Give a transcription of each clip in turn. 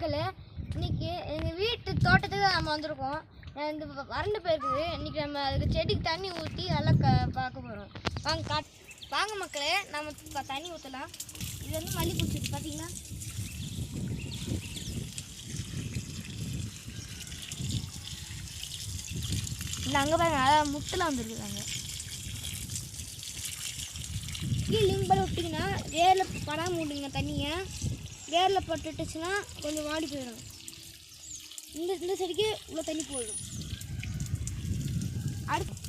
மக்களே, இன்னைக்கு எங்கள் வீட்டு தோட்டத்துக்கு தான் நம்ம வந்திருக்கோம். இந்த வறண்டு போயிருக்குது. இன்னைக்கு நம்ம அதுக்கு செடிக்கு தண்ணி ஊற்றி நல்லா பார்க்க போகிறோம். வாங்க மக்களே, நம்ம தண்ணி ஊற்றலாம். இது வந்து மல்லிகைப்பூ செடி பார்த்தீங்களா? இல்லை அங்கே பாருங்க, அதான் முட்டெலாம் வந்துருக்குறாங்க. லிங்க் பண்ணி விட்டிங்கன்னா வேரில் படாமல் விடுங்க. தண்ணியை வேரில் பட்டுட்டுச்சுன்னா கொஞ்சம் வாடி போயிடும். இந்த செடிக்கு இவ்வளோ தண்ணி போயிடும். அடுத்து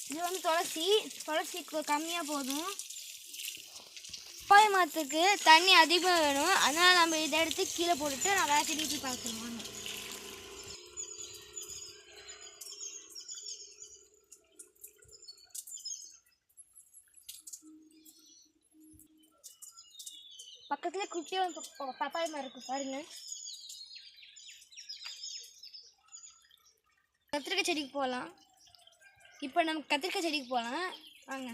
இது வந்து துளசி கம்மியாக போதும். பப்பாய மரத்துக்கு தண்ணி அதிகமாக வேணும். அதனால் நம்ம இதை எடுத்து கீழே போட்டுட்டு நான் வேறு செடிக்கு பார்த்துருவோம். பக்கத்தில் குட்டியாக பப்பாய மரம் இருக்குது பாருங்க. கத்திரிக்காய் செடிக்கு போகலாம். இப்போ நம்ம கத்திரிக்காய் செடிக்கு போகலாம் வாங்க.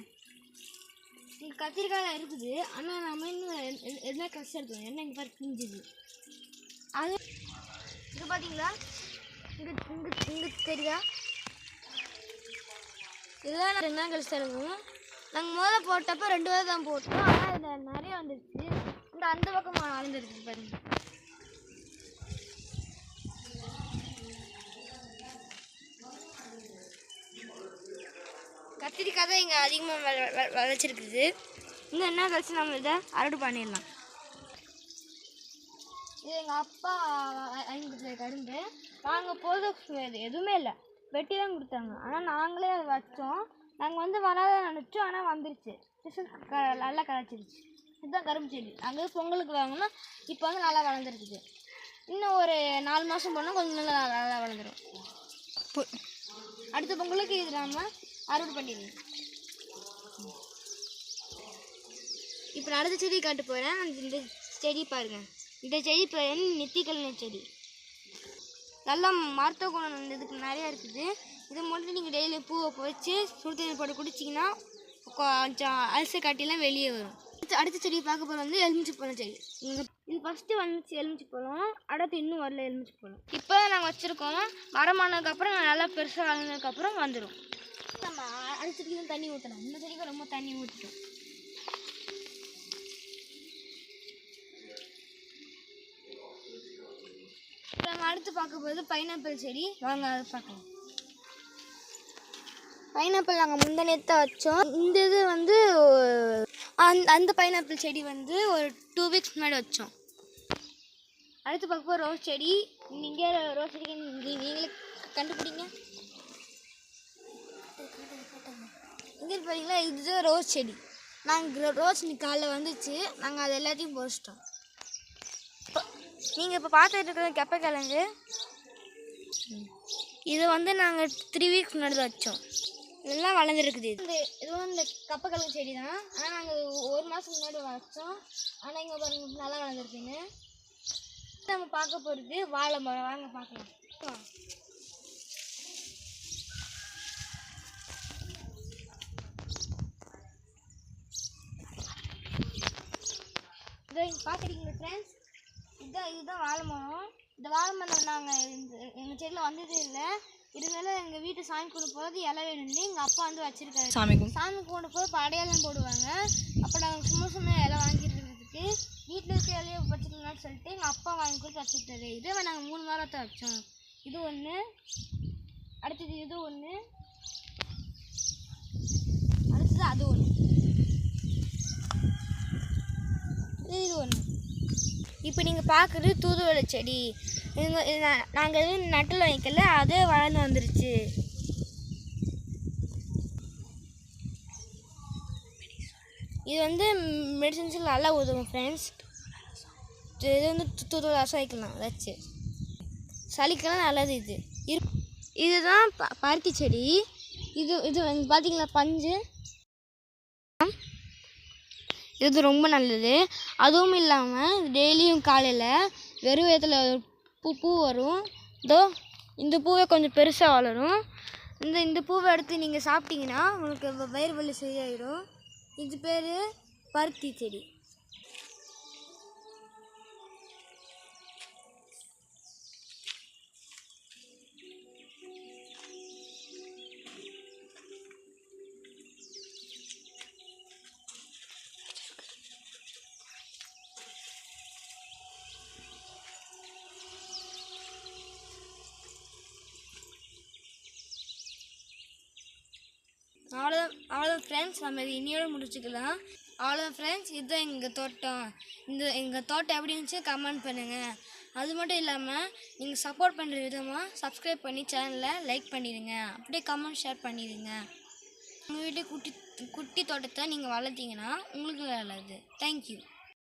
இங்கே கத்திரிக்காய் இருக்குது. ஆனால் நம்ம இன்னும் எதுனா கஷ்டம் எடுக்கணும். என்ன இங்கே பாரு பிஞ்சுது. அது இங்கே பார்த்தீங்களா? இங்கே தெரியுதா? இதெல்லாம் 2 நாள் கழிச்சு இருக்கும். நாங்கள் முதல்ல போட்டப்போ 2 வாரம் தான் போட்டோம். ஆனால் இதில் நிறைய வந்துடுச்சு. இந்த அந்த பக்கம் வளர்ந்துருக்கு பாருங்க. கத்திரிக்காய் தான் இங்கே அதிகமாக விளைச்சிருக்குது. இன்னும் என்ன கழிச்சு நம்ம இதை அறுவடை பண்ணிடலாம். இது எங்கள் அப்பா ஐம்பது கரும்பு வாங்க போது எதுவுமே இல்லை, வெட்டி தான் கொடுத்தாங்க. ஆனால் நாங்களே அதை வச்சோம். நாங்கள் வந்து வராத நினச்சோம், ஆனால் வந்துருச்சு. நல்லா கிடச்சிருச்சு. இதுதான் கரும்பு செடி. அங்கே பொங்கலுக்கு வாங்கினா இப்போ வந்து நல்லா வளர்ந்துருக்குது. இன்னும் ஒரு 4 மாதம் போனால் கொஞ்சம் நல்லா வளர்ந்துடும். அடுத்த பொங்கலுக்கு இது நம்ம அறுவடை பண்ணிடணும். இப்போ நான் அடுத்த செடி காட்டு போகிறேன். இந்த செடி பாருங்கள். இந்த செடி பேர் நெத்திக்கல்லை செடி. நல்லா மருத்துவ குணம் இதுக்கு நிறையா இருக்குது. இதை மட்டும் நீங்கள் டெய்லி பூவை பொறிச்சு சுடு தண்ணி போட்டு குடிச்சிங்கன்னா கொஞ்சம் அரிசி காட்டிலாம் வெளியே வரும். அடுத்த செடி பார்க்க போகிறது வந்து எலுமிச்சி பழம் செடி. இது ஃபஸ்ட்டு வந்துச்சு எலுமிச்சி பழம். அடுத்து இன்னும் வரல எலுமிச்சி பழம். இப்போ நாங்கள் வச்சுருக்கோம். மரமானதுக்கப்புறம் நல்லா பெருசாக வளர்ந்ததுக்கப்புறம் வந்துடும். நம்ம அடுத்த செடிக்கு தண்ணி ஊற்றலாம். இந்த செடிக்கு ரொம்ப தண்ணி ஊற்றிட்டோம். நம்ம அடுத்து பார்க்க போகிறது பைனாப்பிள் செடி. வாங்க அதை பார்க்கலாம். பைனாப்பிள் நாங்கள் முந்தனேத்தான் வச்சோம். இந்த இது வந்து அந்த பைனாப்பிள் செடி வந்து ஒரு 2 வீக்ஸ் முன்னாடி வச்சோம். அடுத்து பார்க்க போகிற ரோஸ் செடி. நீங்கள் ரோஸ் செடிக்கு நீங்களே கண்டுபிடிங்க. இங்கே பார்த்தீங்களா, இதுதான் ரோஸ் செடி. நாங்கள் ரோஸ் இன்னைக்கு காலைல வந்துச்சு. நாங்கள் அது எல்லாத்தையும் பொறிச்சிட்டோம். நீங்கள் இப்போ பார்த்துட்டு இருக்கிறது கெப்பக்கிழங்கு. இது வந்து நாங்கள் 3 வீக்ஸ் முன்னாடி தான் வச்சோம். இதெல்லாம் வளர்ந்துருக்குது. இது வந்து இந்த கப்பக்கிழங்கு செடி தான். ஆனால் நாங்கள் 1 மாதம் முன்னாடி வச்சோம். ஆனால் இங்கே பாருங்க நல்லா வளர்ந்துருக்குங்க. நம்ம பார்க்க போகிறது வாழை மரம். வாங்க பார்க்கலாம். இதை பார்க்குறீங்களா ஃப்ரெண்ட்ஸ்? இதுதான் வாழை மரம். இந்த வாழை மரம் நாங்கள் எங்கள் செடியில் வந்ததே இல்லை. இருந்தாலும் எங்கள் வீட்டு சாமி கொண்டு போகிறது இலை வேணும்னு எங்கள் அப்பா வந்து வச்சுருக்காரு. சாமி கொண்டு போய் படையெல்லாம் போடுவாங்க. அப்போ நாங்கள் சும்மா இலை வாங்கிட்டு இருக்கிறதுக்கு வீட்டில் இருக்க இலையை வச்சுக்கலாம்னு சொல்லிட்டு எங்கள் அப்பா வாங்கி கொடுத்து வச்சுக்கிட்டாரு. இதே நாங்கள் 3 வாரத்தை வச்சோம். இது ஒன்று, அடுத்தது இது ஒன்று, அடுத்தது அது ஒன்று, இது ஒன்று. இப்போ நீங்கள் பார்க்குறது தூதுவளை செடி. நாங்கள் எதுவும் நட்டில் வைக்கல, அதே வளர்ந்து வந்துருச்சு. இது வந்து மெடிசன்ஸுக்கு நல்லா உதவும் ஃப்ரெண்ட்ஸ். இது வந்து தூதுவளை ரசம் வைக்கலாம் வச்சு. சளிக்கெல்லாம் நல்லது. இதுதான் பருத்தி செடி. இது பார்த்தீங்களா பஞ்சு. இது ரொம்ப நல்லது. அதுவும் இல்லாமல் டெய்லியும் காலையில் வெறும் வயத்தில் பூ வரும். இந்த பூவை கொஞ்சம் பெருசாக வளரும். இந்த பூவை எடுத்து நீங்கள் சாப்பிட்டீங்கன்னா உங்களுக்கு வயிறு வலி சரியாயிடும். இது பேர் பருத்தி செடி. அவ்வளோதான் ஃப்ரெண்ட்ஸ், நம்ம இது இன்னையோட முடிச்சுக்கலாம். அவ்வளோதான் ஃப்ரெண்ட்ஸ், இதுதான் எங்கள் தோட்டம். எங்கள் தோட்டம் எப்படி இருந்துச்சு கமெண்ட் பண்ணுங்கள். அது மட்டும் இல்லாமல் நீங்கள் சப்போர்ட் பண்ணுற விதமாக சப்ஸ்கிரைப் பண்ணி சேனலில் லைக் பண்ணிடுங்க. அப்படியே கமெண்ட் ஷேர் பண்ணிடுங்க. உங்கள் வீட்டில் குட்டி தோட்டத்தை நீங்கள் வளர்த்தீங்கன்னா உங்களுக்கு நல்லது. தேங்க்யூ.